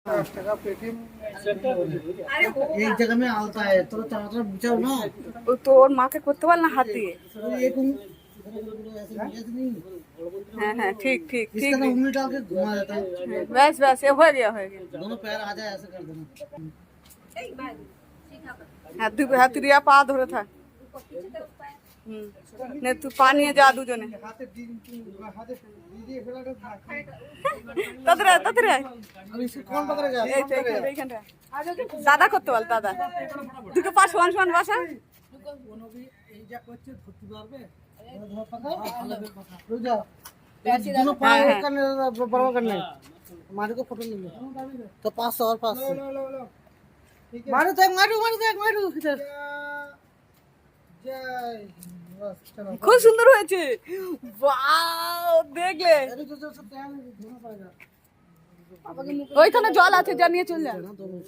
टाका पेटीएम एक जगह में आता है तो टमाटर बिचाओ ना তো ওর মাকে করতে পার না হাত দিয়ে। एक ऐसे नहीं হ্যাঁ হ্যাঁ ঠিক ঠিক ঠিক इसका ना उंगली डाल के घुमा देता है ব্যাস ব্যাস এ হয়ে গিয়া হয়ে গিয়া। दोनों पैर आ जाए ऐसे कर देना হাত দিয়া পা ধরে থাক। নে তুই পা নিয়ে যা দুজনে। हाथे हाथे दीजिए फैला তাড়াতাড়ি আয়, তাড়াতাড়ি আয়। अब इसे कौन पकड़ेगा এই তো এইখানটা দাদা করতে বল দাদা দুটো পা সমান সমান বসা। কোনো भी এই যা করছে ধরতে পারবে ধর পকড় ভালো করে পকড় रुक जा दोनों पाए एक करने बराबर करने मारे को फोटो ले लो तो 500 और 500 मारो तो मारो इधर जय बस चलो খুব সুন্দর হয়েছে। ওয়াও দেখলে अरे तो सब तैयार है धोना पड़ेगा ওইখানে জল আছে যা নিয়ে চল যা। ना दोनों